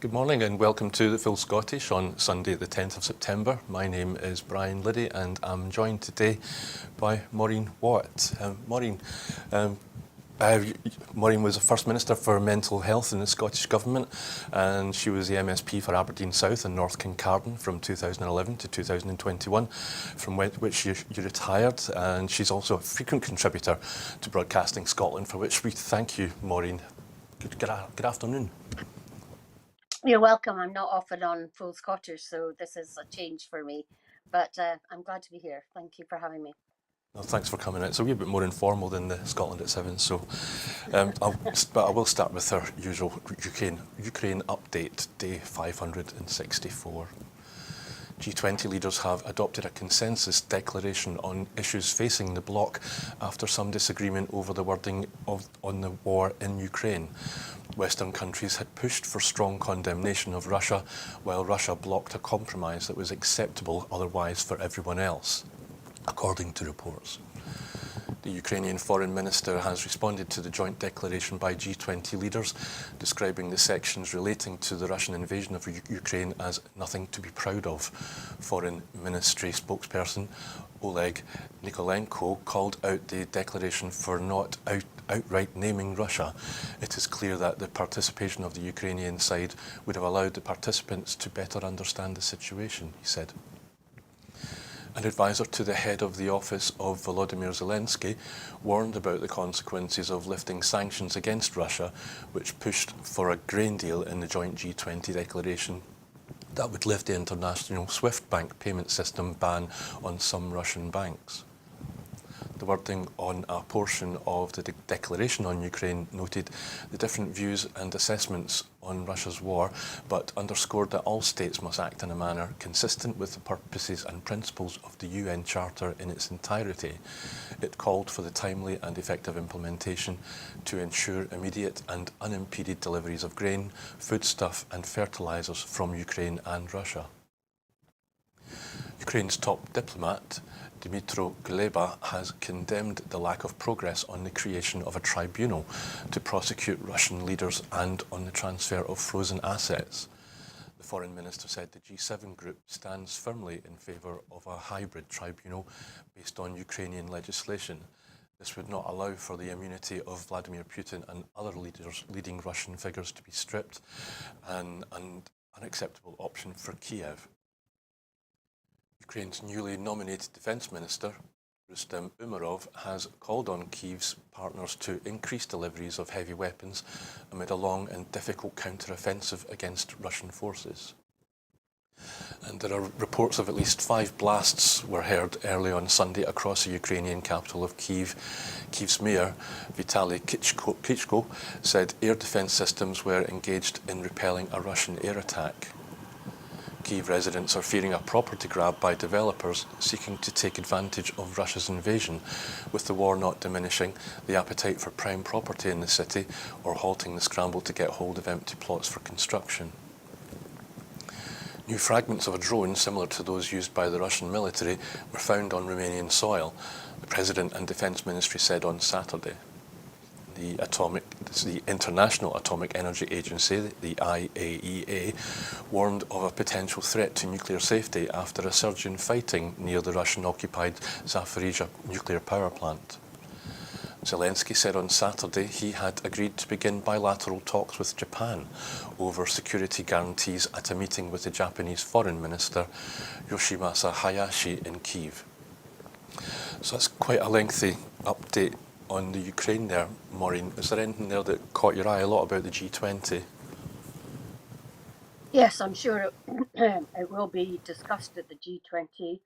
Good morning and welcome to the Full Scottish on Sunday the 10th of September. My name is Brian Liddy and I'm joined today by Maureen Watt. Maureen was the First Minister for Mental Health in the Scottish Government, and she was the MSP for Aberdeen South and North Kincardine from 2011 to 2021, from which you retired, and she's also a frequent contributor to Broadcasting Scotland, for which we thank you, Maureen. Good afternoon. You're welcome. I'm not often on Full Scottish, so this is a change for me, but I'm glad to be here. Thank you for having me. Well, thanks for coming out. It's a wee bit more informal than the Scotland at 7, so but I will start with our usual Ukraine update, day 564. G20 leaders have adopted a consensus declaration on issues facing the bloc after some disagreement over the wording on the war in Ukraine. Western countries had pushed for strong condemnation of Russia, while Russia blocked a compromise that was acceptable otherwise for everyone else, according to reports. The Ukrainian Foreign Minister has responded to the joint declaration by G20 leaders, describing the sections relating to the Russian invasion of Ukraine as nothing to be proud of. Foreign Ministry spokesperson Oleg Nikolenko called out the declaration for not outright naming Russia. It is clear that the participation of the Ukrainian side would have allowed the participants to better understand the situation, he said. An advisor to the head of the office of Volodymyr Zelensky warned about the consequences of lifting sanctions against Russia, which pushed for a grain deal in the joint G20 declaration that would lift the international SWIFT bank payment system ban on some Russian banks. The wording on a portion of the declaration on Ukraine noted the different views and assessments on Russia's war, but underscored that all states must act in a manner consistent with the purposes and principles of the UN Charter in its entirety. It called for the timely and effective implementation to ensure immediate and unimpeded deliveries of grain, foodstuff and fertilisers from Ukraine and Russia. Ukraine's top diplomat, Dmytro Kuleba, has condemned the lack of progress on the creation of a tribunal to prosecute Russian leaders and on the transfer of frozen assets. The Foreign Minister said the G7 group stands firmly in favour of a hybrid tribunal based on Ukrainian legislation. This would not allow for the immunity of Vladimir Putin and other leading Russian figures to be stripped, an unacceptable option for Kiev. Ukraine's newly nominated Defence Minister, Rustem Umerov, has called on Kyiv's partners to increase deliveries of heavy weapons amid a long and difficult counter-offensive against Russian forces. And there are reports of at least 5 blasts were heard early on Sunday across the Ukrainian capital of Kyiv. Kyiv's mayor, Vitaly Klitschko, said air defence systems were engaged in repelling a Russian air attack. Kyiv residents are fearing a property grab by developers seeking to take advantage of Russia's invasion, with the war not diminishing the appetite for prime property in the city or halting the scramble to get hold of empty plots for construction. New fragments of a drone similar to those used by the Russian military were found on Romanian soil, the President and Defence Ministry said on Saturday. The International Atomic Energy Agency, the IAEA, warned of a potential threat to nuclear safety after a surge in fighting near the Russian-occupied Zaporizhzhia nuclear power plant. Zelensky said on Saturday he had agreed to begin bilateral talks with Japan over security guarantees at a meeting with the Japanese Foreign Minister Yoshimasa Hayashi in Kyiv. So that's quite a lengthy update on the Ukraine there, Maureen. Is there anything there that caught your eye a lot about the G20? Yes, I'm sure it will be discussed at the G20.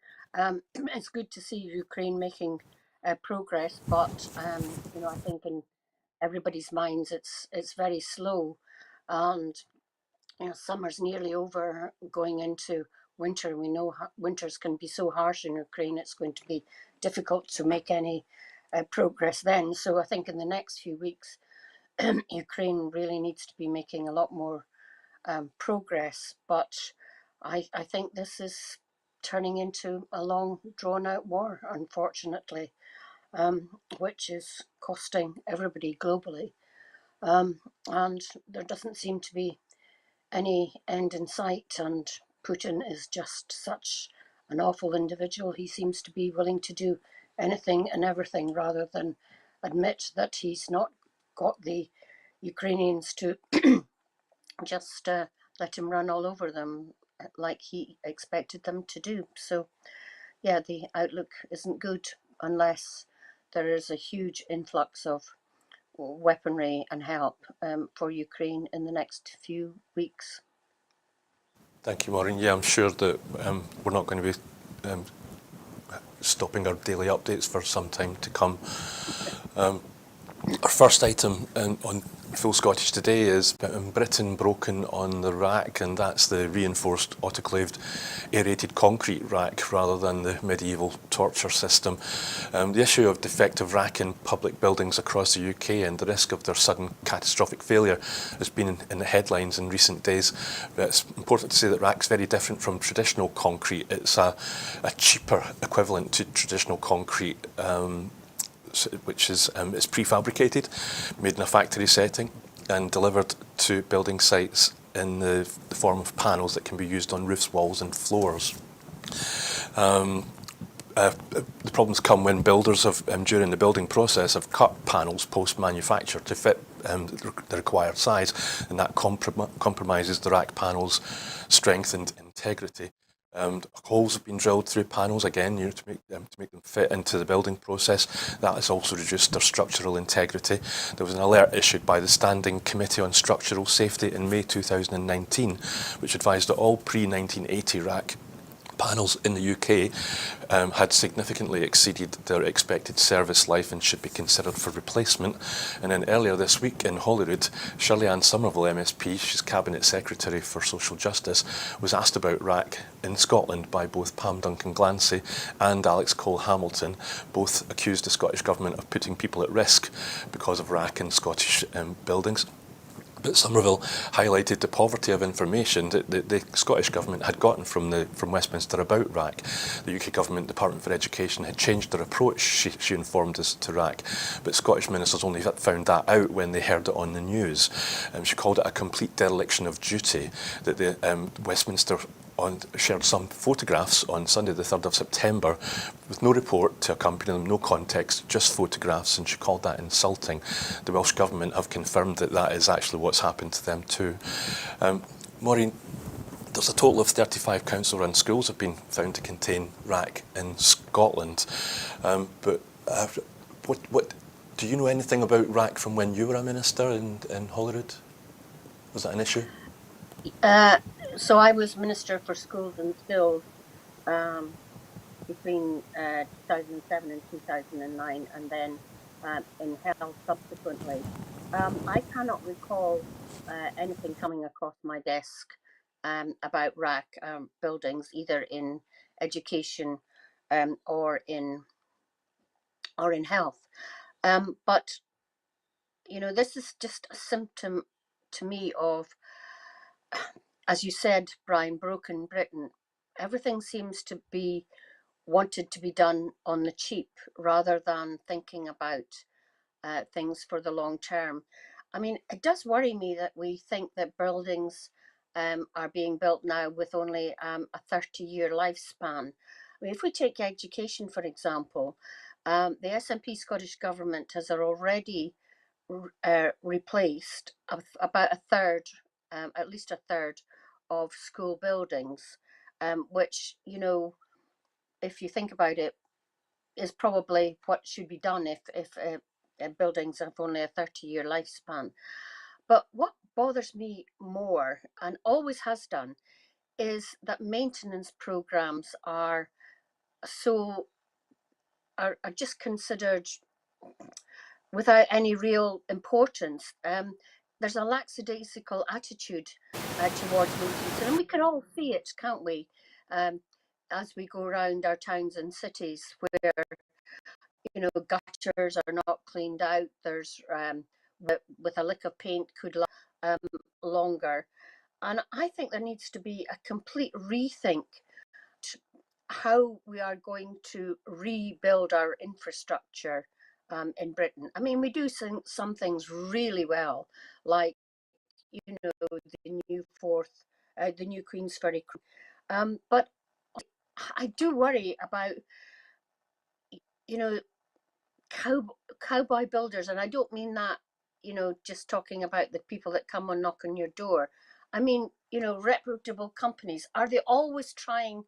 It's good to see Ukraine making progress, but I think in everybody's minds it's very slow, and summer's nearly over, going into winter. We know winters can be so harsh in Ukraine. It's going to be difficult to make any progress then. So I think in the next few weeks, Ukraine really needs to be making a lot more progress. But I think this is turning into a long, drawn-out war, unfortunately, which is costing everybody globally. And there doesn't seem to be any end in sight, and Putin is just such an awful individual. He seems to be willing to do anything and everything rather than admit that he's not got the Ukrainians to just let him run all over them like he expected them to do. So, yeah, the outlook isn't good unless there is a huge influx of weaponry and help for Ukraine in the next few weeks. Thank you, Maureen. Yeah, I'm sure that we're not going to be stopping our daily updates for some time to come. Our first item on Full Scottish today is Britain broken on the rack, and that's the reinforced autoclaved aerated concrete rack rather than the medieval torture system. The issue of defective rack in public buildings across the UK and the risk of their sudden catastrophic failure has been in the headlines in recent days. But it's important to say that rack's very different from traditional concrete. It's a cheaper equivalent to traditional concrete, which is it's prefabricated, made in a factory setting and delivered to building sites in the form of panels that can be used on roofs, walls and floors. The problems come when builders have, during the building process, have cut panels post-manufacture to fit the required size, and that compromises the rack panel's strength and integrity. Holes have been drilled through panels again, to make them fit into the building process. That has also reduced their structural integrity. There was an alert issued by the Standing Committee on Structural Safety in May 2019, which advised that all pre-1980 rack panels in the UK had significantly exceeded their expected service life and should be considered for replacement. And then earlier this week in Holyrood, Shirley-Anne Somerville MSP, she's Cabinet Secretary for Social Justice, was asked about rack in Scotland by both Pam Duncan-Glancy and Alex Cole-Hamilton. Both accused the Scottish Government of putting people at risk because of rack in Scottish buildings. But Somerville highlighted the poverty of information that the Scottish Government had gotten from Westminster about rack. The UK Government Department for Education had changed their approach, she informed us, to rack, but Scottish ministers only found that out when they heard it on the news. She called it a complete dereliction of duty that the Westminster shared some photographs on Sunday the 3rd of September with no report to accompany them, no context, just photographs, and she called that insulting. The Welsh Government have confirmed that that is actually what's happened to them too. Maureen, there's a total of 35 council-run schools have been found to contain rack in Scotland, but what do you know anything about rack from when you were a minister in Holyrood? Was that an issue? So I was Minister for Schools and Skills between 2007 and 2009, and then in health subsequently. I cannot recall anything coming across my desk about rack buildings, either in education or in health. But you know, this is just a symptom to me of, as you said, Brian, broken Britain. Everything seems to be wanted to be done on the cheap rather than thinking about things for the long term. I mean, it does worry me that we think that buildings are being built now with only a 30-year lifespan. I mean, if we take education, for example, the SNP Scottish Government has already replaced about a third, at least a third, of school buildings, which, you know, if you think about it, is probably what should be done if buildings have only a 30-year lifespan. But what bothers me more, and always has done, is that maintenance programs are just considered without any real importance. There's a lackadaisical attitude towards maintenance, and we can all see it, can't we? As we go around our towns and cities, where gutters are not cleaned out. There's with a lick of paint could last longer, and I think there needs to be a complete rethink how we are going to rebuild our infrastructure in Britain. I mean, we do some things really well, like the new the new Queensferry. But I do worry about, you know, cowboy builders, and I don't mean that, just talking about the people that come and knock on your door. I mean, reputable companies. Are they always trying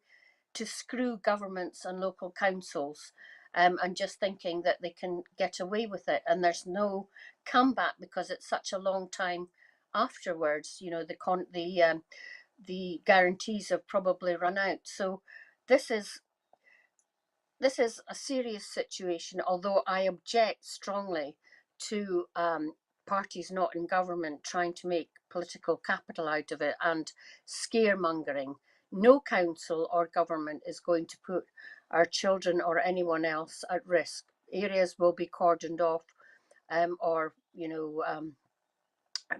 to screw governments and local councils, and just thinking that they can get away with it, and there's no comeback because it's such a long time afterwards? The guarantees have probably run out. So this is a serious situation, although I object strongly to parties not in government trying to make political capital out of it and scaremongering. No council or government is going to put our children or anyone else at risk. Areas will be cordoned off, or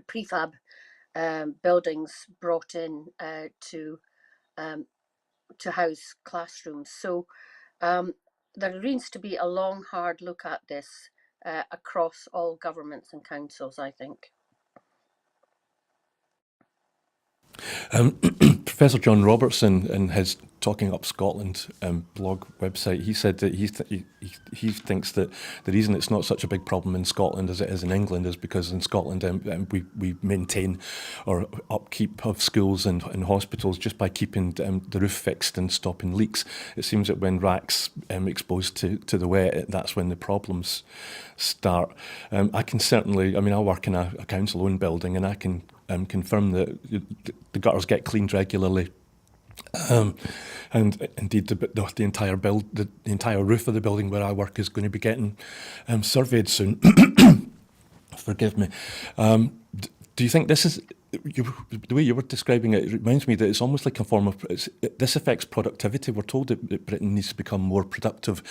prefab buildings brought in to house classrooms. So there needs to be a long, hard look at this across all governments and councils, I think. Professor John Robertson, in his Talking Up Scotland blog website, he said that he thinks that the reason it's not such a big problem in Scotland as it is in England is because in Scotland we maintain our upkeep of schools and hospitals just by keeping the roof fixed and stopping leaks. It seems that when RAC's exposed to the wet, that's when the problems start. I can certainly, I work in a council-owned building, and I can confirm that the gutters get cleaned regularly. And indeed, the entire the entire roof of the building where I work is going to be getting surveyed soon. Forgive me. Do you think this is the way you were describing it? It reminds me that it's almost like a form of this affects productivity. We're told that Britain needs to become more productive,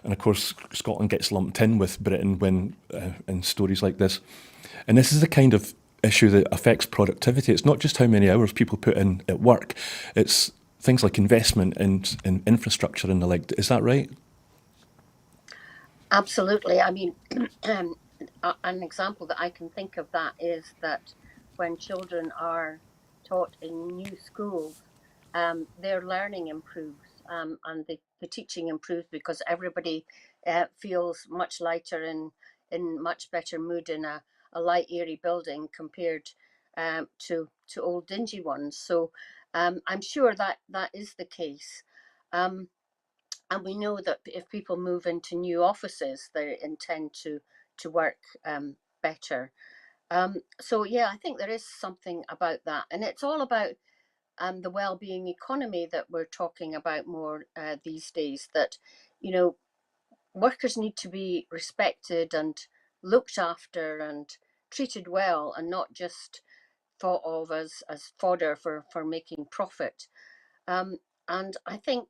and of course, Scotland gets lumped in with Britain when in stories like this. And this is the kind of issue that affects productivity. It's not just how many hours people put in at work. It's things like investment in infrastructure and the like. Is that right? Absolutely. An example that I can think of that is that when children are taught in new schools, their learning improves, and the teaching improves because everybody feels much lighter and in much better mood in a light, airy building compared to old dingy ones. So I'm sure that is the case. And we know that if people move into new offices, they intend to work better. So yeah, I think there is something about that, and it's all about the well-being economy that we're talking about more these days. That workers need to be respected and looked after and treated well, and not just thought of as fodder for making profit. And I think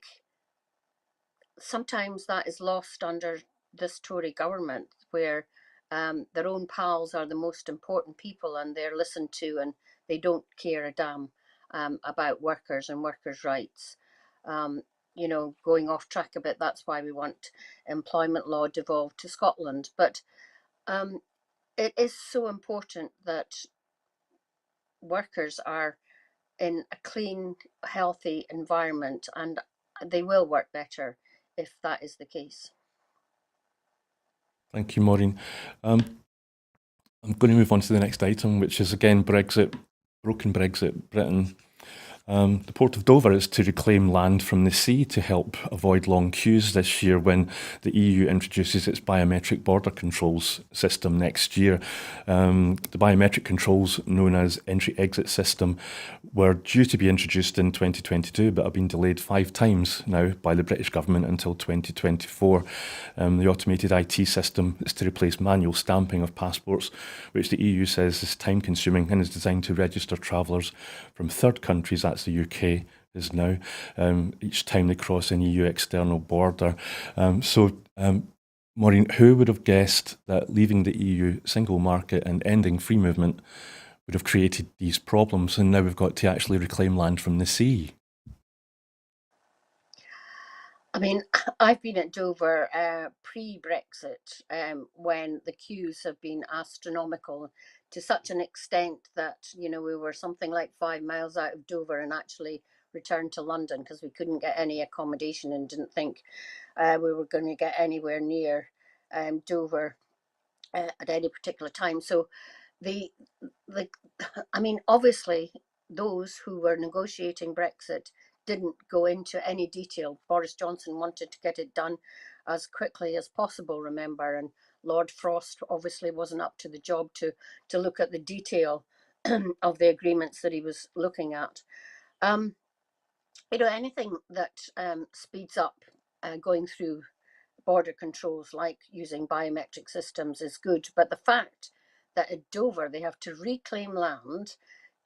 sometimes that is lost under this Tory government, where their own pals are the most important people and they're listened to, and they don't care a damn about workers and workers' rights. Going off track a bit, that's why we want employment law devolved to Scotland. But it is so important that workers are in a clean, healthy environment, and they will work better if that is the case. Thank you, Maureen. I'm going to move on to the next item, which is again Brexit, broken Brexit, Britain. The Port of Dover is to reclaim land from the sea to help avoid long queues this year when the EU introduces its biometric border controls system next year. The biometric controls, known as entry-exit system, were due to be introduced in 2022 but have been delayed 5 times now by the British government until 2024. The automated IT system is to replace manual stamping of passports, which the EU says is time-consuming and is designed to register travellers from third countries, that's the UK is now, each time they cross an EU external border. Maureen, who would have guessed that leaving the EU single market and ending free movement would have created these problems, and now we've got to actually reclaim land from the sea? I mean, I've been at Dover pre-Brexit when the queues have been astronomical to such an extent that, you know, we were something like 5 miles out of Dover and actually returned to London because we couldn't get any accommodation and didn't think we were going to get anywhere near Dover at any particular time. So the the I mean, obviously, those who were negotiating Brexit didn't go into any detail. Boris Johnson wanted to get it done as quickly as possible, remember, and Lord Frost obviously wasn't up to the job to look at the detail of the agreements that he was looking at. Um, you know, anything that speeds up going through border controls, like using biometric systems, is good. But the fact that at Dover they have to reclaim land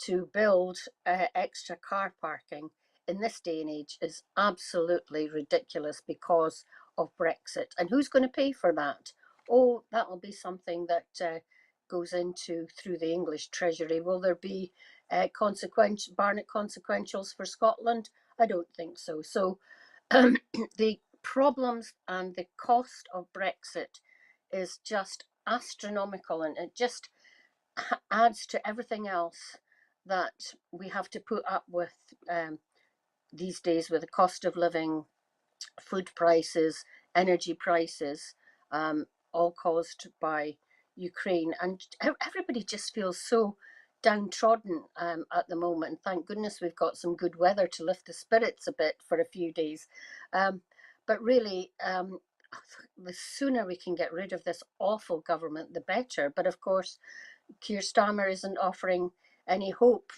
to build extra car parking in this day and age is absolutely ridiculous because of Brexit. And who's going to pay for that? Oh, that will be something that goes into through the English Treasury. Will there be Barnett consequentials for Scotland? I don't think so. So the problems and the cost of Brexit is just astronomical, and it just adds to everything else that we have to put up with these days, with the cost of living, food prices, energy prices, all caused by Ukraine. And everybody just feels so downtrodden at the moment. Thank goodness we've got some good weather to lift the spirits a bit for a few days. But really, the sooner we can get rid of this awful government, the better. But of course, Keir Starmer isn't offering any hope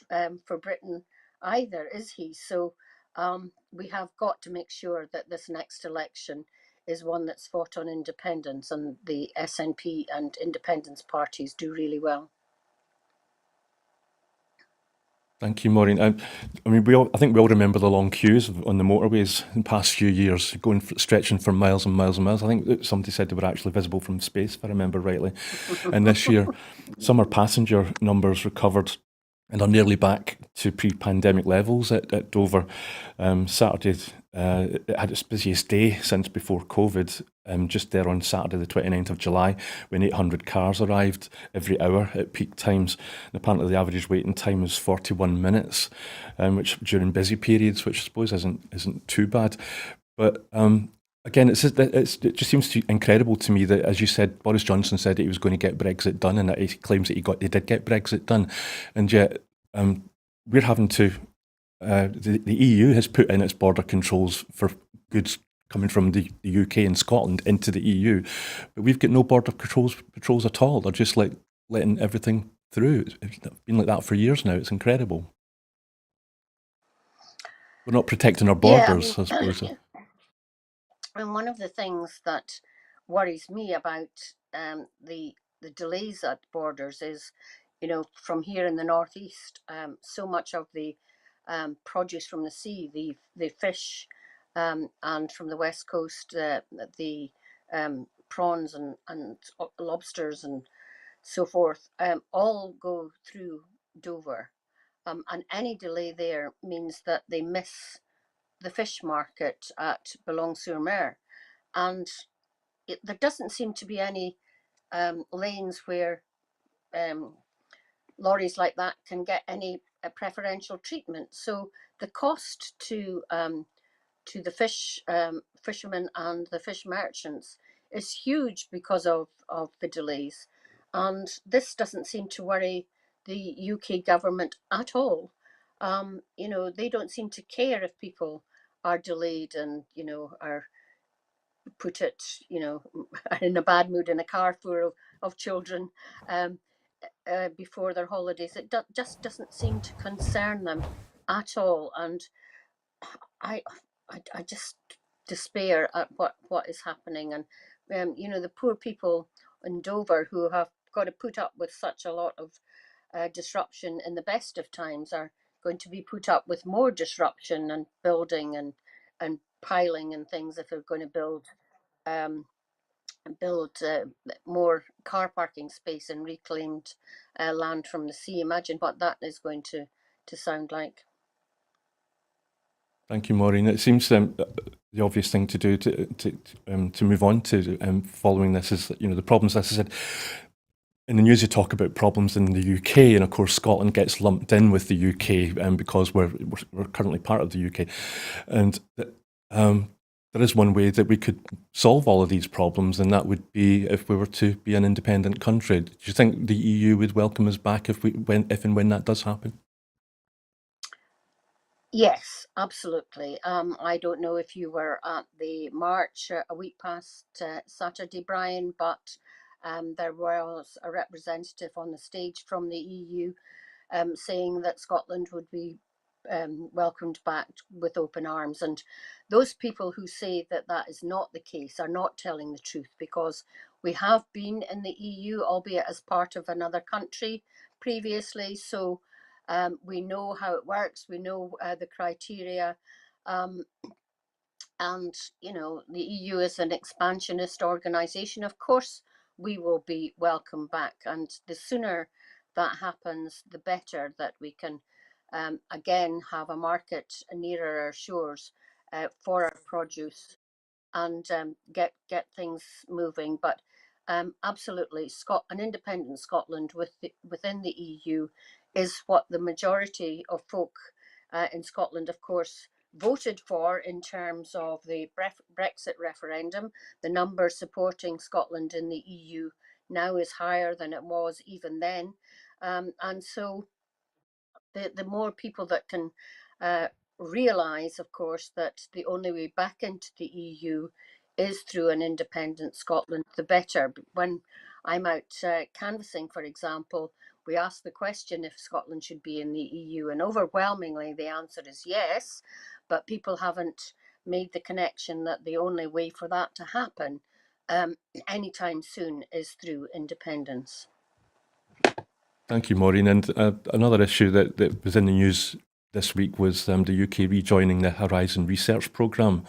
for Britain either, is he? So we have got to make sure that this next election is one that's fought on independence, and the SNP and independence parties do really well. Thank you, Maureen. I mean, I think we all remember the long queues on the motorways in the past few years, stretching for miles and miles and miles. I think that somebody said they were actually visible from space, if I remember rightly. And this year, summer passenger numbers recovered and are nearly back to pre-pandemic levels at Dover. Saturday, it had its busiest day since before COVID, just there on Saturday the 29th of July, when 800 cars arrived every hour at peak times. And apparently the average waiting time was 41 minutes, which during busy periods, which I suppose isn't too bad. But again, it just seems incredible to me that, as you said, Boris Johnson said that he was going to get Brexit done, and that he claims that he did get Brexit done, and yet we're having to. The EU has put in its border controls for goods coming from the UK and Scotland into the EU, but we've got no border patrols at all. They're just like letting everything through. It's been like that for years now. It's incredible. We're not protecting our Yeah, borders, I suppose. and one of the things that worries me about the delays at borders is, you know, from here in the northeast, so much of the produce from the sea, the fish, and from the west coast, the prawns and lobsters and so forth, all go through Dover. And any delay there means that they miss the fish market at Boulogne-sur-Mer. And there doesn't seem to be any lanes where um, lorries like that can get any preferential treatment. So the cost to the fishermen and the fish merchants is huge because of the delays. And this doesn't seem to worry the UK government at all. You know, they don't seem to care if people are delayed and, you know, are put it, you know, in a bad mood in a car full of children um, before their holidays. It just doesn't seem to concern them at all. And I, I just despair at what is happening. And, you know, the poor people in Dover who have got to put up with such a lot of disruption in the best of times are going to be put up with more disruption and building and piling and things if they're going to um, build more car parking space and reclaimed land from the sea. Imagine what that is going to sound like. Thank you, Maureen. It seems the obvious thing to do to move on to following this is, the problems. As I said, in the news you talk about problems in the UK, and of course Scotland gets lumped in with the UK because we're currently part of the UK, and there is one way that we could solve all of these problems, and that would be if we were to be an independent country. Do you think the EU would welcome us back if and when that does happen? Yes, absolutely. I don't know if you were at the march a week past Saturday, Brian, but there was a representative on the stage from the EU saying that Scotland would be welcomed back with open arms. And those people who say that that is not the case are not telling the truth, because we have been in the EU, albeit as part of another country previously. So we know how it works, we know the criteria. Um, and, the EU is an expansionist organisation. Of course, we will be welcome back. And the sooner that happens, the better that we can again have a market nearer our shores for our produce and get things moving. But absolutely, an independent Scotland within the EU is what the majority of folk in Scotland, of course, voted for in terms of the Brexit referendum. The number supporting Scotland in the EU now is higher than it was even then. And so the more people that can realise, of course, that the only way back into the EU is through an independent Scotland, the better. When I'm out canvassing, for example, we ask the question if Scotland should be in the EU, and overwhelmingly the answer is yes, but people haven't made the connection that the only way for that to happen anytime soon is through independence. Thank you, Maureen. And another issue that was in the news this week was the UK rejoining the Horizon Research Programme.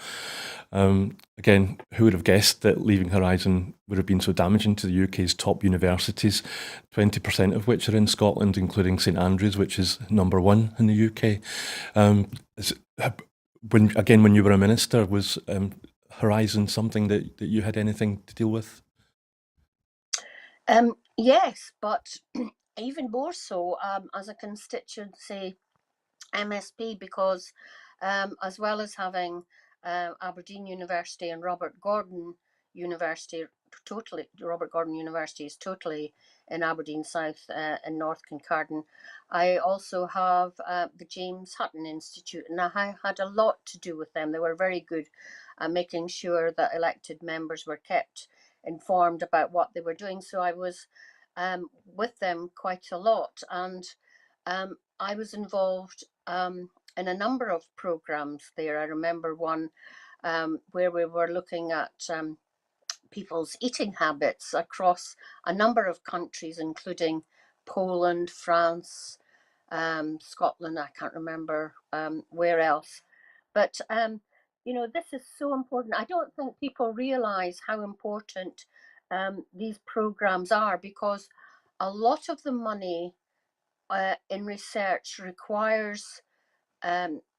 Again, who would have guessed that leaving Horizon would have been so damaging to the UK's top universities, 20% of which are in Scotland, including St Andrews, which is number one in the UK. When you were a minister, was Horizon something that you had anything to deal with? Yes, but even more so as a constituency MSP, because as well as having Aberdeen University and Robert Gordon University, Robert Gordon University is totally in Aberdeen South in North Kincardine. I also have the James Hutton Institute, and I had a lot to do with them. They were very good at making sure that elected members were kept informed about what they were doing. So I was with them quite a lot, and I was involved in a number of programs there. I remember one where we were looking at people's eating habits across a number of countries, including Poland, France, Scotland. I can't remember where else. But, this is so important. I don't think people realise how important these programs are, because a lot of the money in research requires the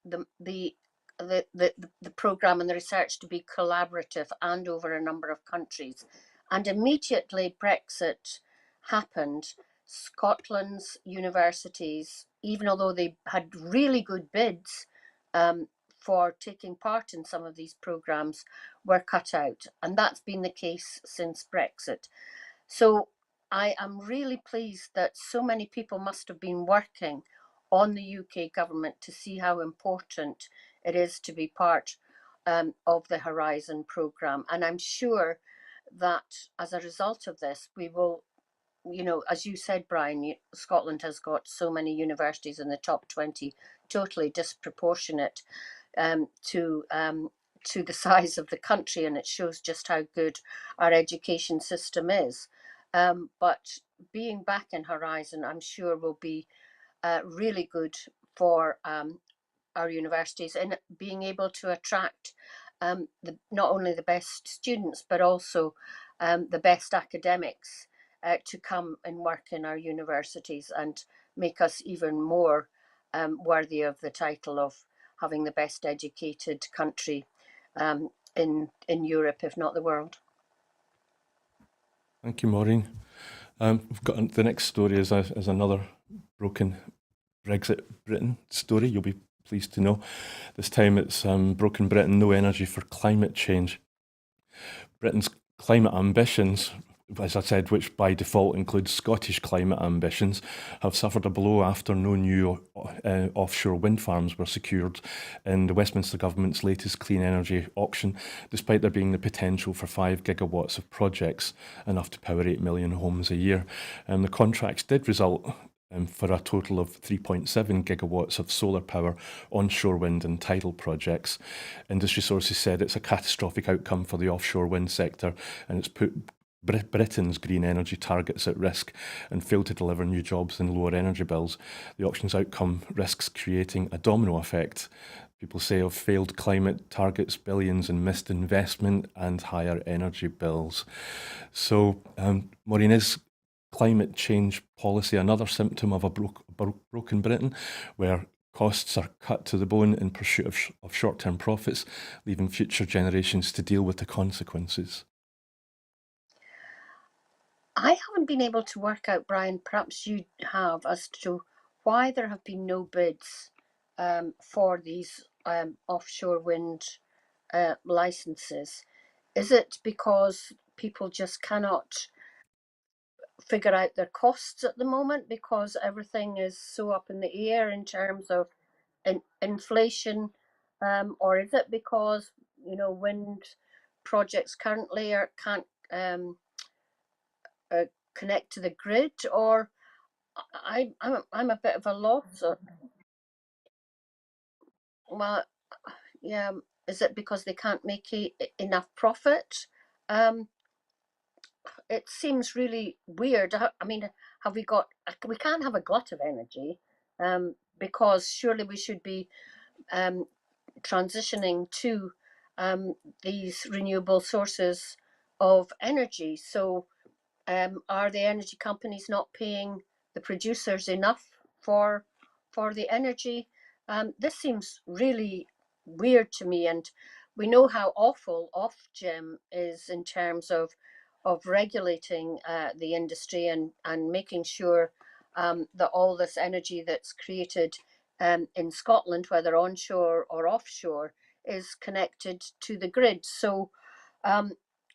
program and the research to be collaborative and over a number of countries. And immediately Brexit happened, Scotland's universities, even although they had really good bids for taking part in some of these programs, were cut out. And that's been the case since Brexit. So I am really pleased that so many people must have been working on the UK government to see how important it is to be part of the Horizon programme. And I'm sure that as a result of this, we will, as you said, Brian, Scotland has got so many universities in the top 20, totally disproportionate to the size of the country, and it shows just how good our education system is. But being back in Horizon, I'm sure will be really good for our universities in being able to attract not only the best students, but also the best academics to come and work in our universities and make us even more worthy of the title of having the best educated country in Europe, if not the world. Thank you, Maureen. We've got the next story is another broken Brexit Britain story. You'll be pleased to know. This time it's Broken Britain, no energy for climate change. Britain's climate ambitions, as I said, which by default includes Scottish climate ambitions, have suffered a blow after no new offshore wind farms were secured in the Westminster Government's latest clean energy auction, despite there being the potential for 5 gigawatts of projects, enough to power 8 million homes a year. The contracts did result for a total of 3.7 gigawatts of solar power, onshore wind and tidal projects. Industry sources said it's a catastrophic outcome for the offshore wind sector, and it's put Britain's green energy targets at risk and failed to deliver new jobs and lower energy bills. The auction's outcome risks creating a domino effect, people say, of failed climate targets, billions in missed investment and higher energy bills. So, Maureen, is climate change policy another symptom of a broken Britain, where costs are cut to the bone in pursuit of short-term profits, leaving future generations to deal with the consequences? I haven't been able to work out, Brian, perhaps you have, as to why there have been no bids for these offshore wind licenses. Is it because people just cannot figure out their costs at the moment because everything is so up in the air in terms of inflation, or is it because wind projects currently can't connect to the grid? Or I'm a bit of a loss. Well, yeah, is it because they can't make enough profit? Um, it seems really weird. I mean, have we got? We can't have a glut of energy, because surely we should be transitioning to these renewable sources of energy. So, are the energy companies not paying the producers enough for the energy? This seems really weird to me, and we know how awful Ofgem is in terms of regulating the industry and making sure that all this energy that's created in Scotland, whether onshore or offshore, is connected to the grid. So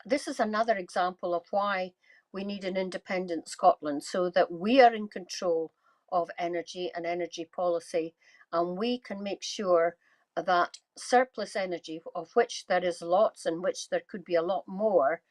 this is another example of why we need an independent Scotland, so that we are in control of energy and energy policy, and we can make sure that surplus energy, of which there is lots and which there could be a lot more,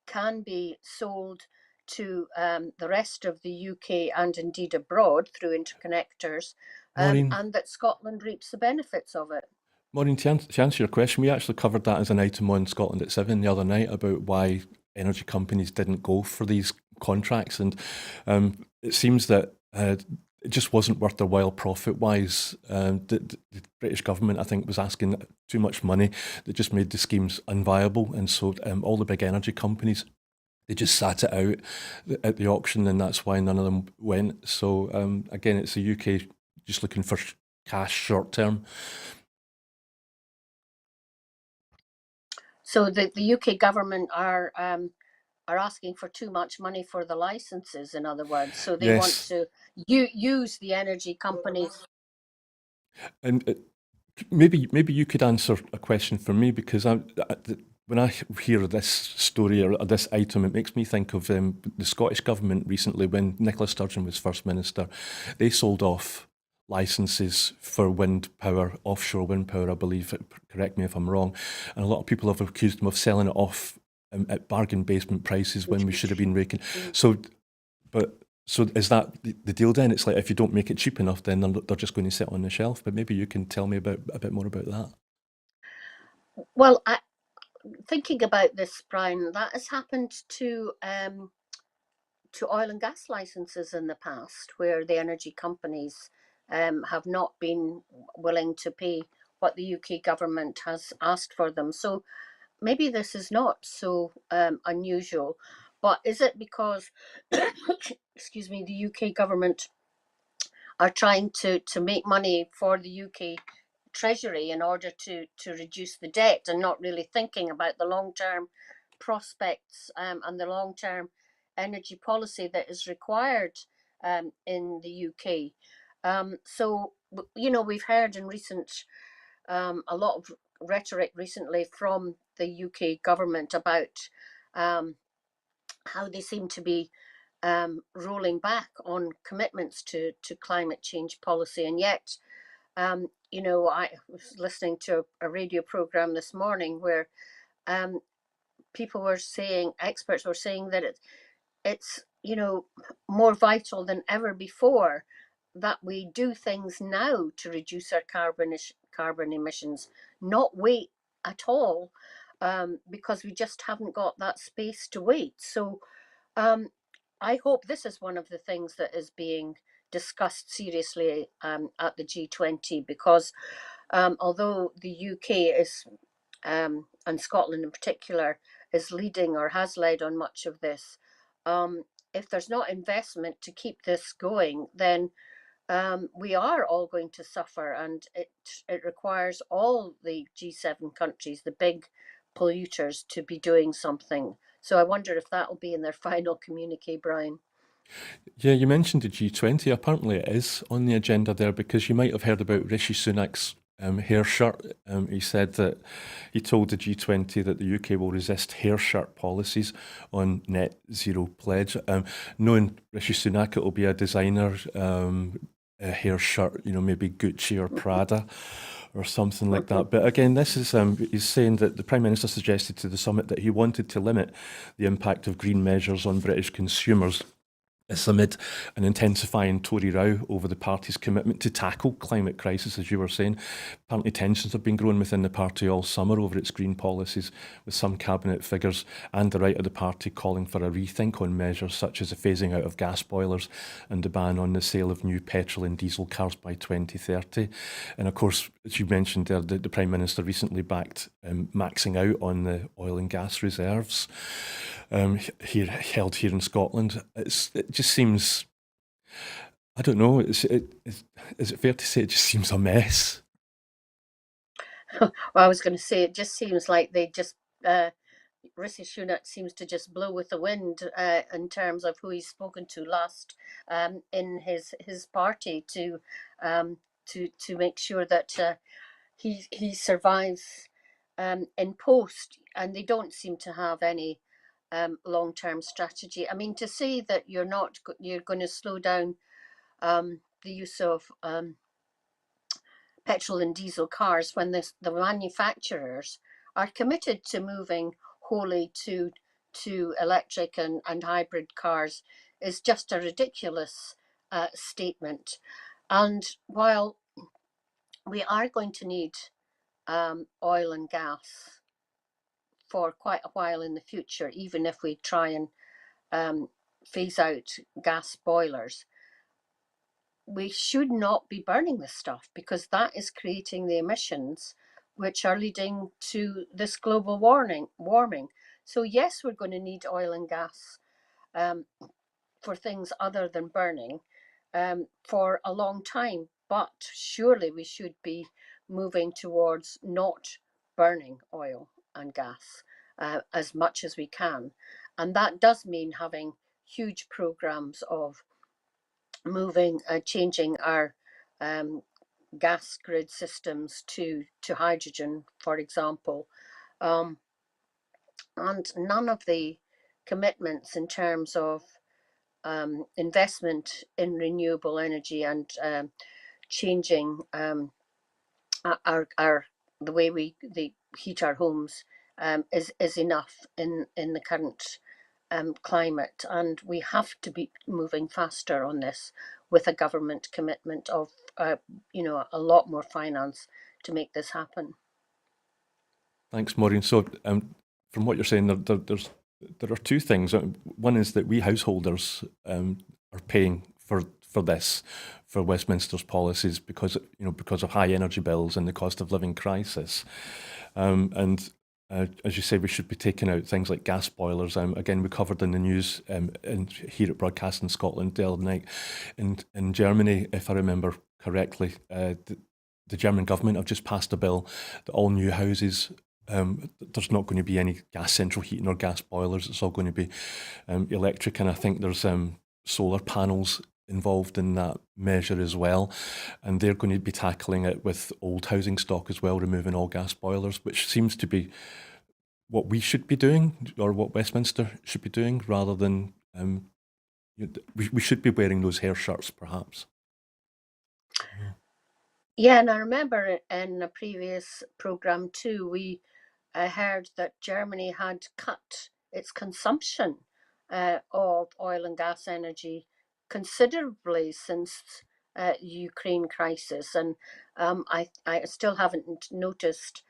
can be sold to the rest of the UK and indeed abroad through interconnectors, Maureen, and that Scotland reaps the benefits of it. Maureen, to answer your question, we actually covered that as an item on Scotland at 7 the other night about why energy companies didn't go for these contracts. And it seems that it just wasn't worth their while profit-wise. The British government, I think, was asking too much money that just made the schemes unviable. And so all the big energy companies, they just sat it out at the auction, and that's why none of them went. So again, it's the UK just looking for cash short term. So the UK government are asking for too much money for the licenses, in other words. So they want Yes, to use the energy companies. and maybe you could answer a question for me, because when I hear this story or this item, it makes me think of the Scottish government recently when Nicola Sturgeon was First Minister. They sold off licenses for wind power, offshore wind power, I believe. Correct me if I'm wrong. And a lot of people have accused them of selling it off at bargain basement prices when we should have been raking. So, so is that the deal then? It's like if you don't make it cheap enough, then they're just going to sit on the shelf. But maybe you can tell me a bit more about that. Well, thinking about this, Brian, that has happened to oil and gas licenses in the past, where the energy companies have not been willing to pay what the UK government has asked for them. So maybe this is not so unusual. But is it because, excuse me, the UK government are trying to make money for the UK treasury in order to reduce the debt, and not really thinking about the long-term prospects and the long-term energy policy that is required in the UK. So, we've heard in recent a lot of rhetoric recently from the UK government about how they seem to be rolling back on commitments to climate change policy. And yet, I was listening to a radio program this morning where people were saying, experts were saying that it's more vital than ever before that we do things now to reduce our carbon emissions, not wait at all, because we just haven't got that space to wait. So I hope this is one of the things that is being discussed seriously at the G20, because although the UK is, and Scotland in particular, is leading or has led on much of this, if there's not investment to keep this going, then we are all going to suffer, and it requires all the G7 countries, the big polluters, to be doing something. So I wonder if that will be in their final communique, Brian. Yeah, you mentioned the G20. Apparently, it is on the agenda there because you might have heard about Rishi Sunak's hair shirt. He said that he told the G20 that the UK will resist hair shirt policies on net zero pledge. Knowing Rishi Sunak, it will be a designer a hair shirt, maybe Gucci or Prada or something like that. But again, this is he's saying that the Prime Minister suggested to the summit that he wanted to limit the impact of green measures on British consumers. This amid an intensifying Tory row over the party's commitment to tackle climate crisis, as you were saying. Apparently tensions have been growing within the party all summer over its green policies, with some cabinet figures and the right of the party calling for a rethink on measures such as the phasing out of gas boilers and the ban on the sale of new petrol and diesel cars by 2030. And of course, as you mentioned there, the Prime Minister recently backed maxing out on the oil and gas reserves held here in Scotland. It just seems, I don't know, is it fair to say it just seems a mess? Well, I was going to say, it just seems like they just, Rishi Sunak seems to just blow with the wind in terms of who he's spoken to last in his party to make sure that he survives in post, and they don't seem to have any long-term strategy. I mean, to say that you're going to slow down the use of petrol and diesel cars when the manufacturers are committed to moving wholly to electric and hybrid cars is just a ridiculous statement. And while we are going to need oil and gas for quite a while in the future, even if we try and phase out gas boilers, we should not be burning this stuff, because that is creating the emissions which are leading to this global warming. So yes, we're going to need oil and gas for things other than burning for a long time, but surely we should be moving towards not burning oil and gas as much as we can. And that does mean having huge programs of changing our gas grid systems to hydrogen, for example. And none of the commitments in terms of investment in renewable energy and changing our the way we heat our homes is enough in the current climate, and we have to be moving faster on this with a government commitment of a lot more finance to make this happen. Thanks, Maureen. So, from what you're saying, there are two things. One is that we householders are paying for this, for Westminster's policies, because of high energy bills and the cost of living crisis, and as you say, we should be taking out things like gas boilers. Again, we covered in the news here at Broadcasting Scotland the other night in Germany, if I remember correctly, the German government have just passed a bill that all new houses, there's not going to be any gas central heating or gas boilers. It's all going to be electric, and I think there's solar panels involved in that measure as well. And they're going to be tackling it with old housing stock as well, removing all gas boilers, which seems to be what we should be doing, or what Westminster should be doing, rather than we should be wearing those hair shirts, perhaps. Yeah, and I remember in a previous program too, I heard that Germany had cut its consumption of oil and gas energy considerably since Ukraine crisis, and I still haven't noticed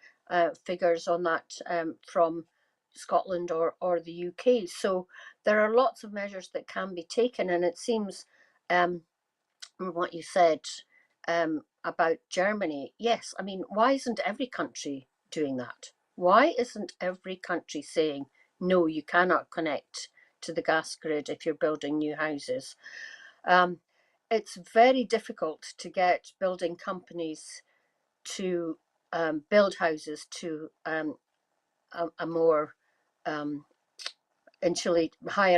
figures on that from Scotland or the UK. So there are lots of measures that can be taken, and it seems what you said about Germany. Yes, I mean, why isn't every country doing that? Why isn't every country saying, no, you cannot connect to the gas grid if you're building new houses? It's very difficult to get building companies to build houses to a more higher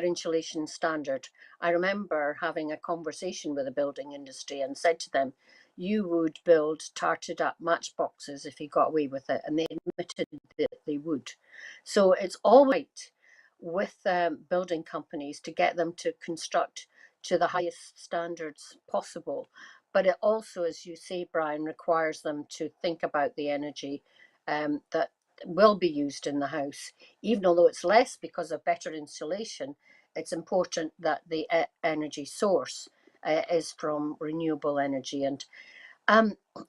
insulation standard. I remember having a conversation with the building industry and said to them, you would build tarted up matchboxes if you got away with it, and they admitted that they would. So it's all right with building companies to get them to construct to the highest standards possible, but it also, as you say, Brian, requires them to think about the energy that will be used in the house. Even although it's less because of better insulation, it's important that the energy source is from renewable energy. And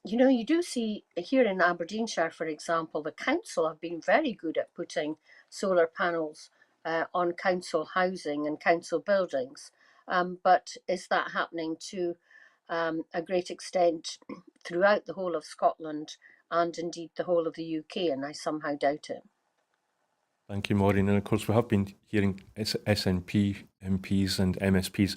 you do see here in Aberdeenshire, for example, the council have been very good at putting solar panels on council housing and council buildings. But is that happening to a great extent throughout the whole of Scotland and indeed the whole of the UK? And I somehow doubt it. Thank you, Maureen. And of course, we have been hearing SNP MPs and MSPs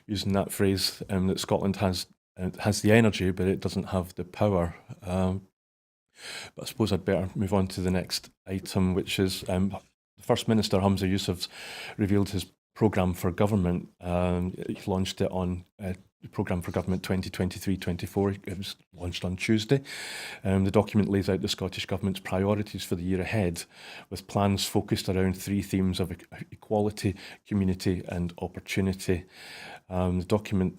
using that phrase that Scotland has the energy, but it doesn't have the power. But I suppose I'd better move on to the next item, which is the First Minister Humza Yousaf's revealed his programme for government. He launched it on the Programme for Government 2023-24. It was launched on Tuesday. The document lays out the Scottish Government's priorities for the year ahead, with plans focused around three themes of equality, community and opportunity. The document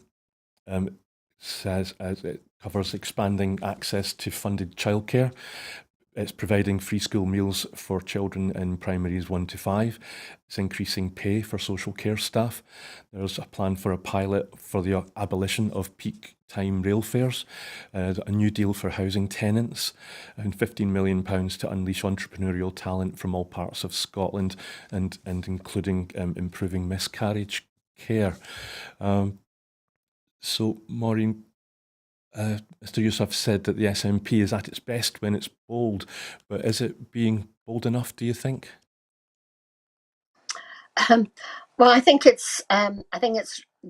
says it covers expanding access to funded childcare. It's providing free school meals for children in primaries 1 to 5. It's increasing pay for social care staff. There's a plan for a pilot for the abolition of peak time rail fares, a new deal for housing tenants, and £15 million to unleash entrepreneurial talent from all parts of Scotland, and including improving miscarriage care. So, Maureen, Mr. Yousaf said that the SNP is at its best when it's bold, but is it being bold enough, do you think? Well, I think it's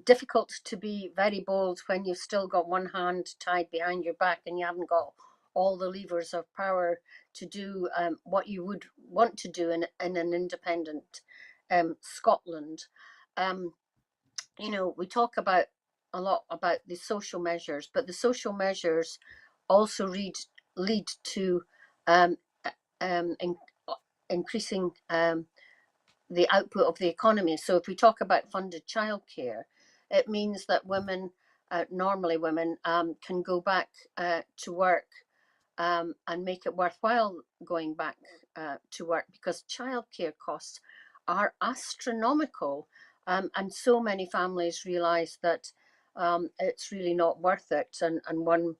difficult to be very bold when you've still got one hand tied behind your back and you haven't got all the levers of power to do what you would want to do in an independent Scotland. Um, we talk about a lot about the social measures, but the social measures also lead to um, in, increasing the output of the economy. So if we talk about funded childcare, it means that women, normally women, can go back to work and make it worthwhile going back to work, because childcare costs are astronomical. And so many families realise that it's really not worth it. And one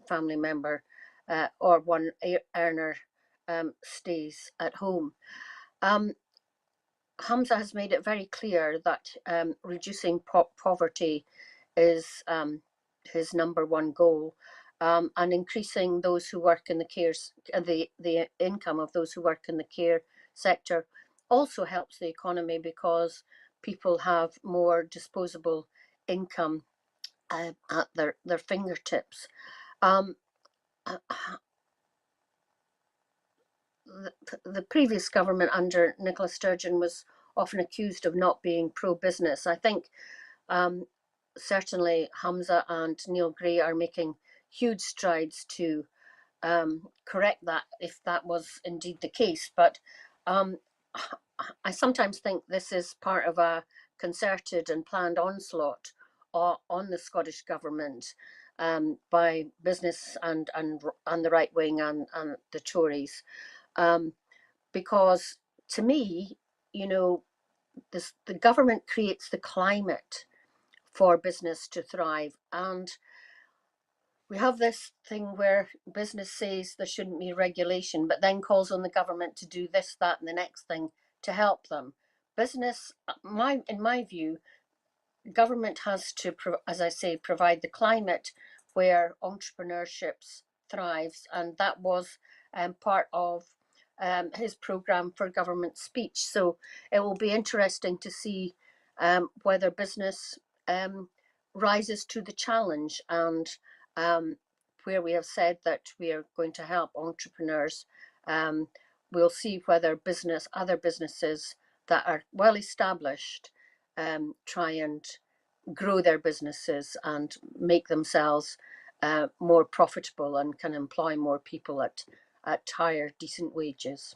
family member or one earner stays at home. Humza has made it very clear that reducing poverty is his number one goal, and increasing those who work in the the income of those who work in the care sector also helps the economy, because people have more disposable income at their fingertips. Um, uh, the previous government under Nicola Sturgeon was often accused of not being pro-business. I think certainly Hamza and Neil Gray are making huge strides to correct that, if that was indeed the case. But um, I sometimes think this is part of a concerted and planned onslaught on the Scottish government by business and the right wing and the Tories. Because to me, you know, the government creates the climate for business to thrive. And we have this thing where business says there shouldn't be regulation, but then calls on the government to do this, that, and the next thing to help them. Business, in my view, government has to, as I say, provide the climate where entrepreneurship thrives, and that was part of his programme for government speech. So it will be interesting to see whether business rises to the challenge, and where we have said that we are going to help entrepreneurs, we'll see whether other businesses that are well established try and grow their businesses and make themselves more profitable and can employ more people at higher, decent wages.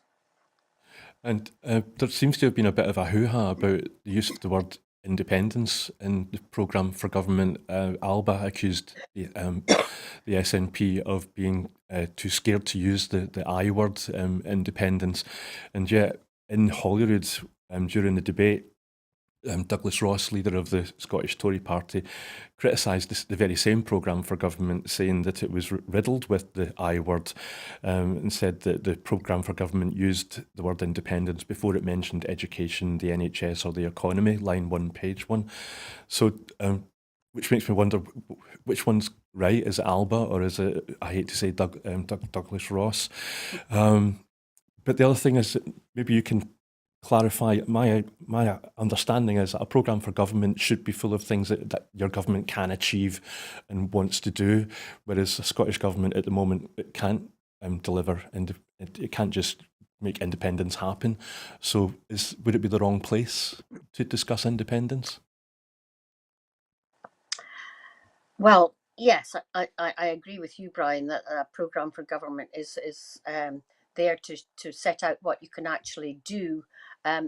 And there seems to have been a bit of a hoo-ha about the use of the word independence in the programme for government. Alba accused the SNP of being too scared to use the I word, independence. And yet in Holyrood, during the debate, Douglas Ross, leader of the Scottish Tory party, criticised the very same programme for government, saying that it was riddled with the I word, and said that the programme for government used the word independence before it mentioned education, the NHS or the economy, line 1, page 1. So, which makes me wonder which one's right. Is it Alba or is it, I hate to say, Douglas Ross? But the other thing is that maybe you can clarify. My understanding is that a programme for government should be full of things that your government can achieve and wants to do, whereas the Scottish government at the moment, it can't deliver, and it can't just make independence happen. So would it be the wrong place to discuss independence? Well, yes, I agree with you, Brian, that a programme for government is there to set out what you can actually do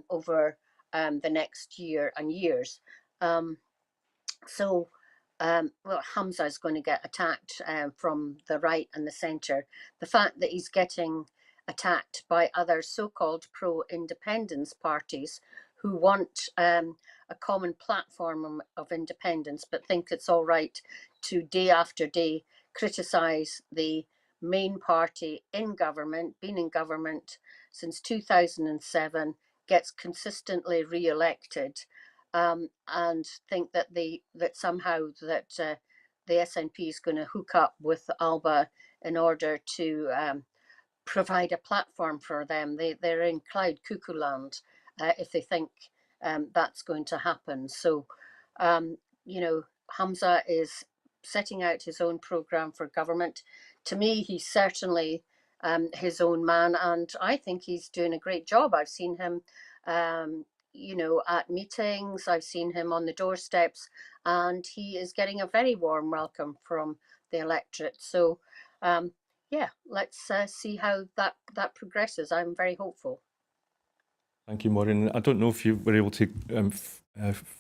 over the next year and years. Um, So, well, Hamza is going to get attacked from the right and the centre. The fact that he's getting attacked by other so-called pro-independence parties who want a common platform of independence, but think it's all right to day after day criticise the main party in government, been in government since 2007, gets consistently re-elected, and think that somehow that the SNP is going to hook up with Alba in order to provide a platform for them. They're in cloud cuckoo land if they think that's going to happen. So, you know, Hamza is setting out his own programme for government. To me, he's certainly his own man, and I think he's doing a great job. I've seen him, you know, at meetings, I've seen him on the doorsteps, and he is getting a very warm welcome from the electorate. So, yeah, let's see how that progresses. I'm very hopeful. Thank you, Maureen. I don't know if you were able to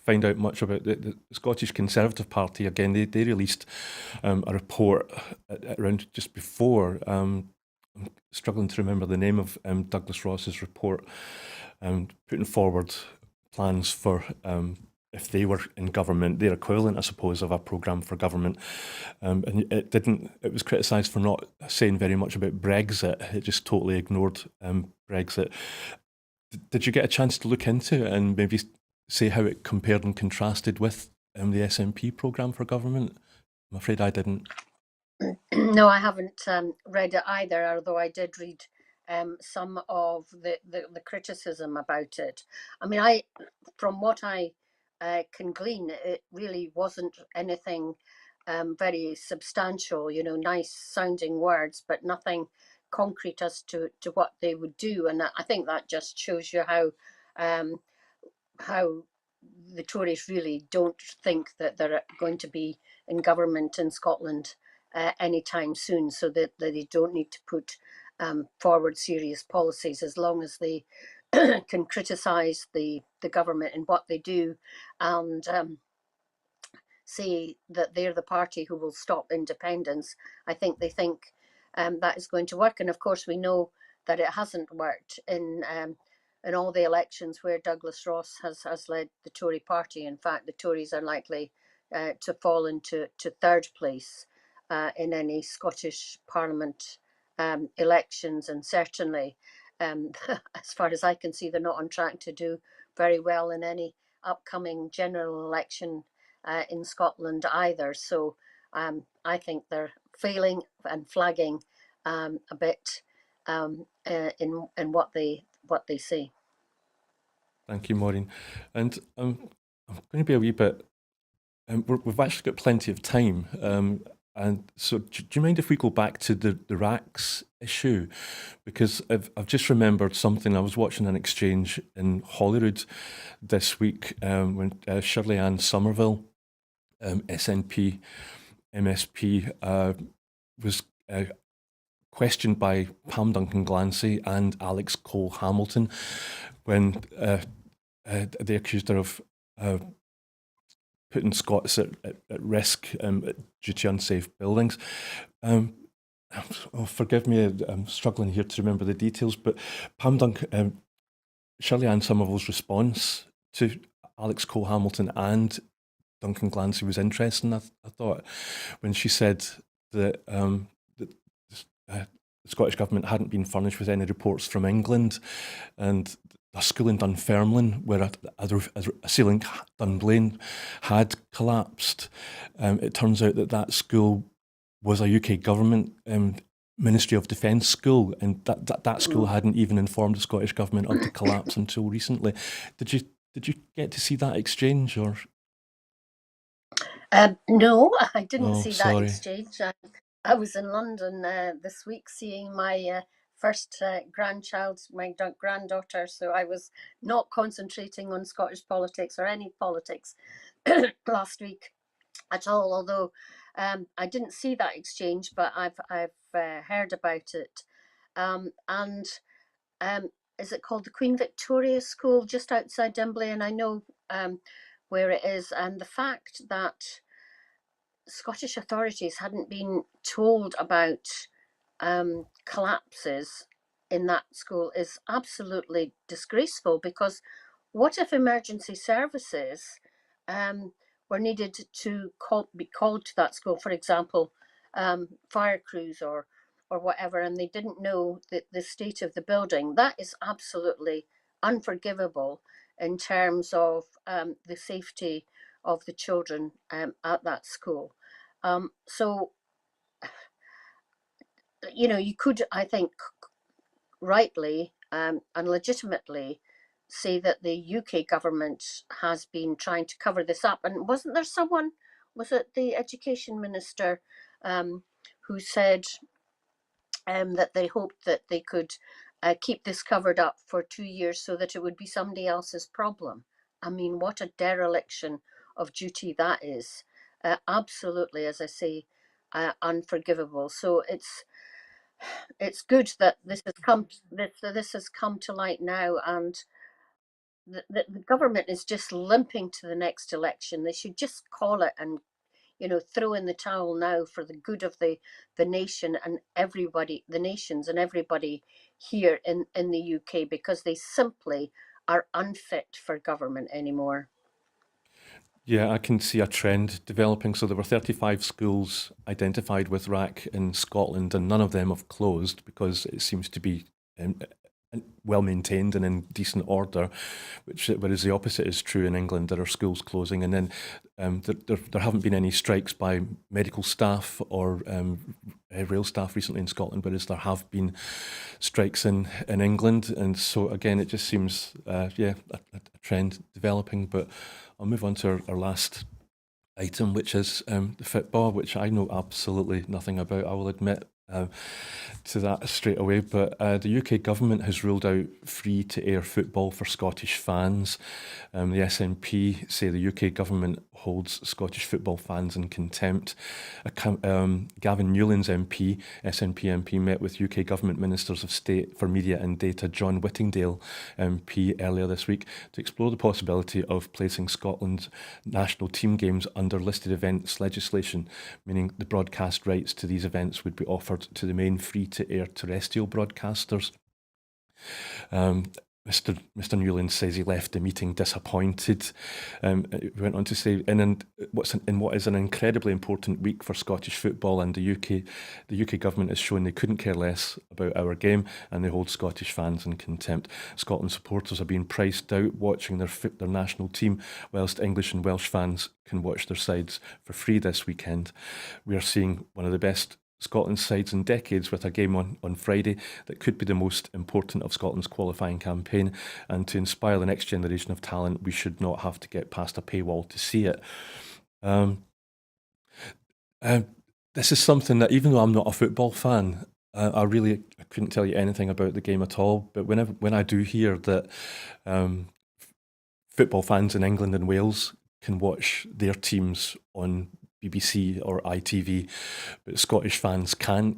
find out much about the Scottish Conservative Party. Again, they released a report around just before. I'm struggling to remember the name of Douglas Ross's report, putting forward plans for if they were in government, their equivalent, I suppose, of a programme for government. And it was criticised for not saying very much about Brexit. It just totally ignored Brexit. Did you get a chance to look into it and maybe say how it compared and contrasted with the SNP programme for government? I'm afraid I didn't. No, I haven't read it either, although I did read some of the criticism about it. I mean, from what I can glean, it really wasn't anything very substantial, nice sounding words, but nothing concrete as to what they would do. And I think that just shows you um, how the Tories really don't think that they're going to be in government in Scotland anytime soon, so that they don't need to put forward serious policies as long as they can criticise the government and what they do, and say that they're the party who will stop independence. I think they think that is going to work, and of course we know that it hasn't worked in all the elections where Douglas Ross has led the Tory party. In fact, the Tories are likely to fall into third place in any Scottish Parliament elections, and certainly, as far as I can see, they're not on track to do very well in any upcoming general election in Scotland either. So I think they're failing and flagging a bit in what they say. Thank you, Maureen. And I'm going to be a wee bit. We've actually got plenty of time. And so, do you mind if we go back to the RACS issue? Because I've just remembered something. I was watching an exchange in Holyrood this week when Shirley Ann Somerville, SNP, MSP, was questioned by Pam Duncan-Glancy and Alex Cole-Hamilton when they accused her of putting Scots at risk due to unsafe buildings. Forgive me, I'm struggling here to remember the details, but Shirley Ann Somerville's response to Alex Cole-Hamilton and Duncan Glancy was interesting, I thought, when she said that the Scottish Government hadn't been furnished with any reports from England, and a school in Dunfermline where a ceiling Dunblane had collapsed. It turns out that school was a UK Government Ministry of Defence school, and that school hadn't even informed the Scottish Government of the collapse until recently. Did you get to see that exchange, or? No, I didn't see that Sorry. exchange. I was in London this week seeing my first grandchild, my granddaughter, so I was not concentrating on Scottish politics or any politics last week at all. Although I didn't see that exchange, but I've heard about it. And is it called the Queen Victoria School just outside Dimbley? And I know where it is, and the fact that Scottish authorities hadn't been told about collapses in that school is absolutely disgraceful, because what if emergency services were needed to be called to that school, for example, fire crews or whatever, and they didn't know the state of the building? That is absolutely unforgivable in terms of the safety of the children at that school. So, you could, I think, rightly and legitimately say that the UK government has been trying to cover this up. And wasn't there someone, was it the education minister, who said that they hoped that they could keep this covered up for 2 years so that it would be somebody else's problem? I mean, what a dereliction of duty that is. Absolutely, as I say, unforgivable. So it's good that this has come to light now, and the government is just limping to the next election. They should just call it and throw in the towel now for the good of the nation and everybody, the nations and everybody here in the UK, because they simply are unfit for government anymore. Yeah, I can see a trend developing. So there were 35 schools identified with RAC in Scotland, and none of them have closed because it seems to be well maintained and in decent order, whereas the opposite is true in England. There are schools closing, and then there haven't been any strikes by medical staff or rail staff recently in Scotland, whereas there have been strikes in England. And so again, it just seems a trend developing. But I'll move on to our last item, which is the football, which I know absolutely nothing about, I will admit. To that straight away, but the UK government has ruled out free-to-air football for Scottish fans. The SNP say the UK government holds Scottish football fans in contempt. Gavin Newlands MP, SNP MP, met with UK government ministers of state for media and data John Whittingdale MP earlier this week to explore the possibility of placing Scotland's national team games under listed events legislation, meaning the broadcast rights to these events would be offered to the main free-to-air terrestrial broadcasters. Mr. Newland says he left the meeting disappointed. He went on to say, in what is an incredibly important week for Scottish football and the UK government has shown they couldn't care less about our game and they hold Scottish fans in contempt. Scotland supporters are being priced out watching their national team, whilst English and Welsh fans can watch their sides for free this weekend. We are seeing one of the best Scotland's sides in decades with a game on Friday that could be the most important of Scotland's qualifying campaign, and to inspire the next generation of talent we should not have to get past a paywall to see it. This is something that, even though I'm not a football fan, I couldn't tell you anything about the game at all, but when I do hear that football fans in England and Wales can watch their teams on BBC or ITV, but Scottish fans can't.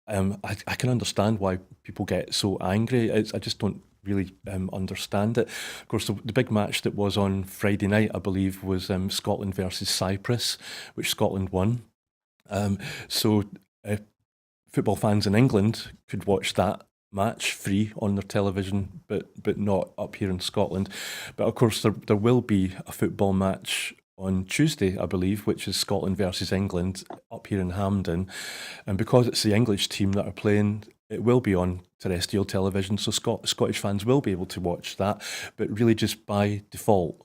I can understand why people get so angry. I just don't really understand it. Of course, the big match that was on Friday night, I believe, was Scotland versus Cyprus, which Scotland won. So football fans in England could watch that match free on their television, but not up here in Scotland. But of course, there will be a football match on Tuesday, I believe, which is Scotland versus England up here in Hampden. And because it's the English team that are playing, it will be on terrestrial television, so Scottish fans will be able to watch that, but really just by default.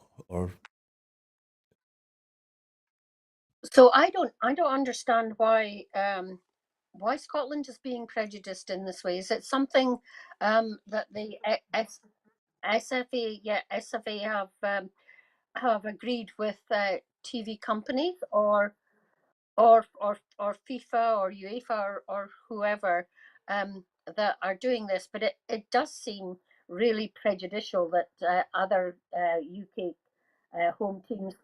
So I don't understand why Scotland is being prejudiced in this way. Is it something that the SFA have agreed with TV companies or FIFA or UEFA or whoever that are doing this? But it does seem really prejudicial that other UK home teams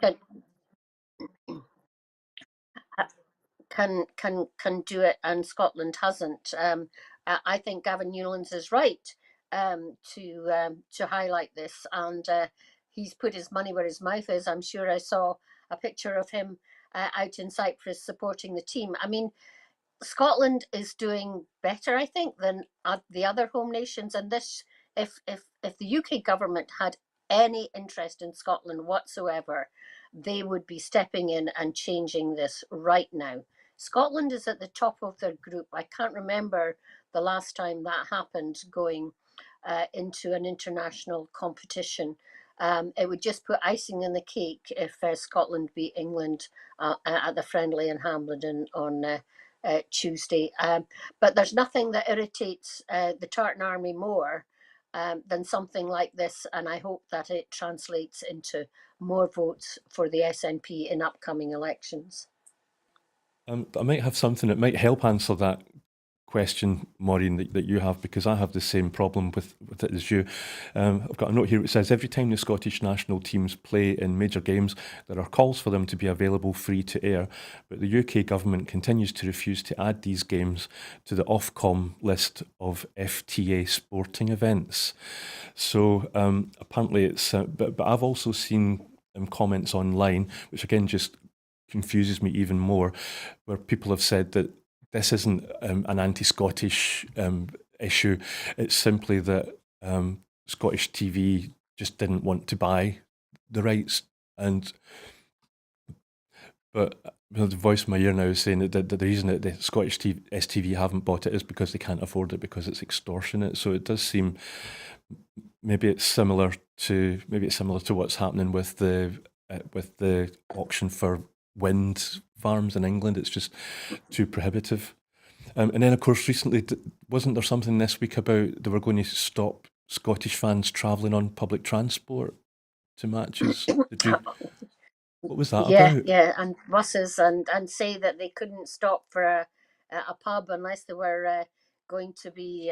can do it and Scotland hasn't. I think Gavin Newlands is right to highlight this, and he's put his money where his mouth is. I'm sure I saw a picture of him out in Cyprus supporting the team. I mean, Scotland is doing better, I think, than the other home nations. And this, if the UK government had any interest in Scotland whatsoever, they would be stepping in and changing this right now. Scotland is at the top of their group. I can't remember the last time that happened, going into an international competition. It would just put icing in the cake if Scotland beat England at the friendly in Hampden on Tuesday. But there's nothing that irritates the Tartan Army more than something like this, and I hope that it translates into more votes for the SNP in upcoming elections. I might have something that might help answer that question, Maureen, that you have, because I have the same problem with it as you. I've got a note here that says every time the Scottish national teams play in major games, there are calls for them to be available free to air, but the UK government continues to refuse to add these games to the Ofcom list of FTA sporting events. So apparently it's, but I've also seen comments online, which again just confuses me even more, where people have said that this isn't an anti-Scottish issue. It's simply that Scottish TV just didn't want to buy the rights, but the voice in my ear now is saying that the reason that the Scottish STV haven't bought it is because they can't afford it, because it's extortionate. So it does seem maybe it's similar to what's happening with the auction for wind farms in England. It's just too prohibitive. And then, of course, recently, wasn't there something this week about they were going to stop Scottish fans travelling on public transport to matches? Did you? What was that Yeah, about? yeah, and buses, and say that they couldn't stop for a pub unless they were going to be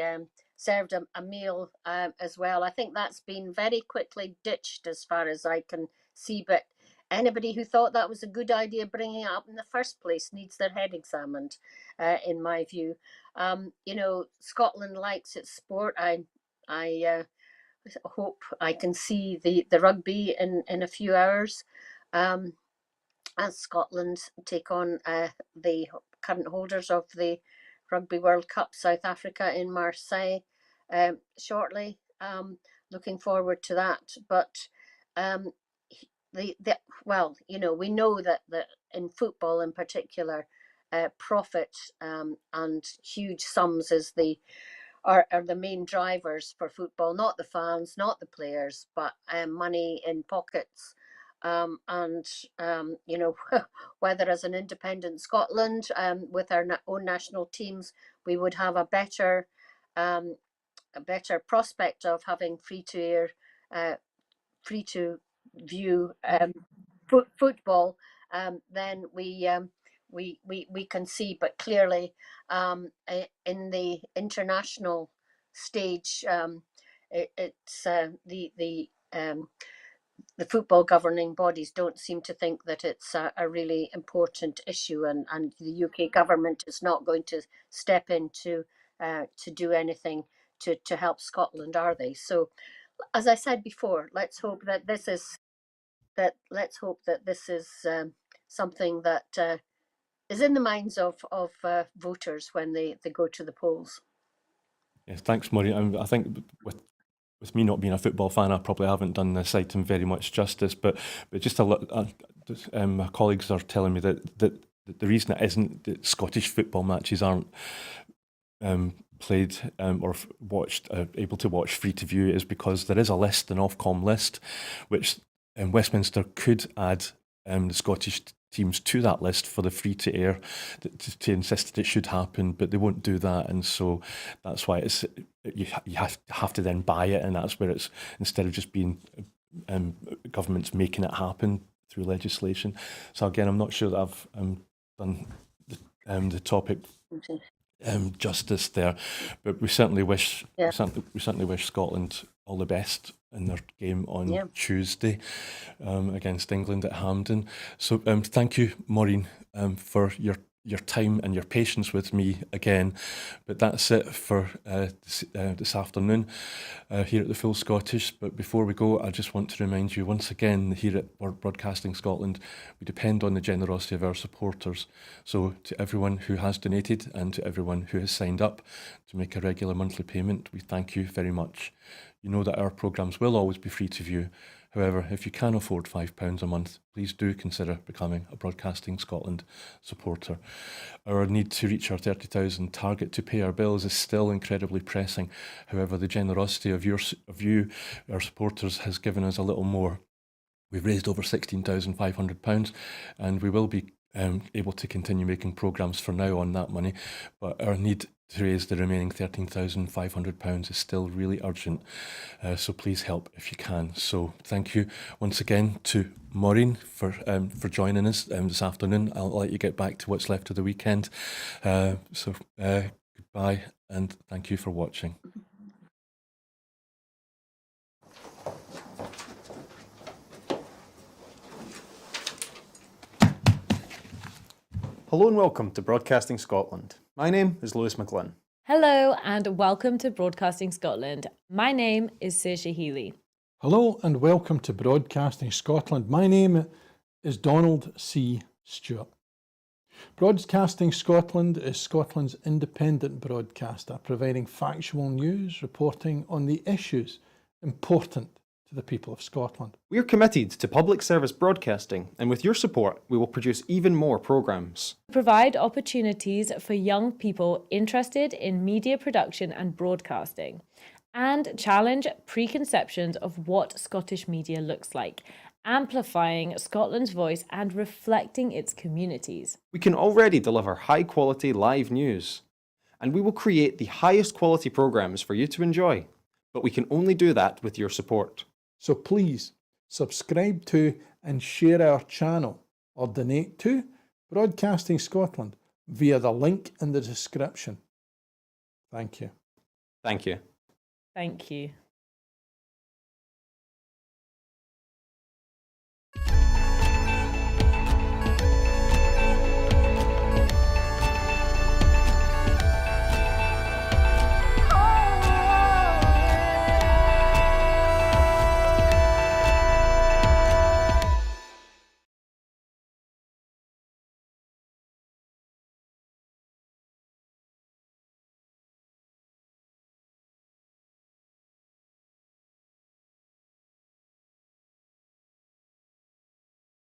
served a meal as well. I think that's been very quickly ditched as far as I can see. But anybody who thought that was a good idea bringing it up in the first place needs their head examined, in my view. Scotland likes its sport. I hope I can see the rugby in a few hours. Um, as Scotland take on the current holders of the Rugby World Cup, South Africa in Marseille, shortly. Looking forward to that. But um, we know that in football in particular, profit and huge sums are the main drivers for football, not the fans, not the players, but money in pockets. And whether as an independent Scotland with our own national teams, we would have um, a better prospect of having free to air, free to view football, then we can see. But clearly, in the international stage, it's the football governing bodies don't seem to think that it's a really important issue, and the UK government is not going to step in to do anything to help Scotland, are they? So, as I said before, let's hope that this is something that is in the minds of voters when they go to the polls. Yes, thanks, Maureen. I think with me not being a football fan, I probably haven't done this item very much justice. But just my colleagues are telling me that the reason it isn't that Scottish football matches aren't played or watched, able to watch free to view, is because there is a list, an Ofcom list, which Westminster could add the Scottish teams to that list for the free to air to insist that it should happen, but they won't do that, and so that's why you have to then buy it, and that's where it's, instead of just being governments making it happen through legislation. So again, I'm not sure that I've done the topic justice there, but we certainly wish we certainly wish Scotland all the best in their game on Tuesday against England at Hampden. So thank you, Maureen, for your time and your patience with me again. But that's it for this afternoon here at the Full Scottish. But before we go, I just want to remind you once again, here at Broadcasting Scotland, we depend on the generosity of our supporters. So to everyone who has donated and to everyone who has signed up to make a regular monthly payment, we thank you very much. You know that our programmes will always be free to view. However, if you can afford £5 a month, please do consider becoming a Broadcasting Scotland supporter. Our need to reach our 30,000 target to pay our bills is still incredibly pressing. However, the generosity of you, our supporters, has given us a little more. We've raised over £16,500 and we will be able to continue making programmes for now on that money, but our need to raise the remaining £13,500 is still really urgent, so please help if you can. So thank you once again to Maureen for joining us this afternoon. I'll let you get back to what's left of the weekend. So goodbye and thank you for watching. Hello and welcome to Broadcasting Scotland. My name is Lewis McGlynn. Hello and welcome to Broadcasting Scotland. My name is Saoirse Healy. Hello and welcome to Broadcasting Scotland. My name is Donald C. Stewart. Broadcasting Scotland is Scotland's independent broadcaster, providing factual news, reporting on the issues important to the people of Scotland. We are committed to public service broadcasting, and with your support, we will produce even more programmes. Provide opportunities for young people interested in media production and broadcasting, and challenge preconceptions of what Scottish media looks like, amplifying Scotland's voice and reflecting its communities. We can already deliver high-quality live news, and we will create the highest quality programmes for you to enjoy. But we can only do that with your support. So please subscribe to and share our channel or donate to Broadcasting Scotland via the link in the description. Thank you. Thank you. Thank you.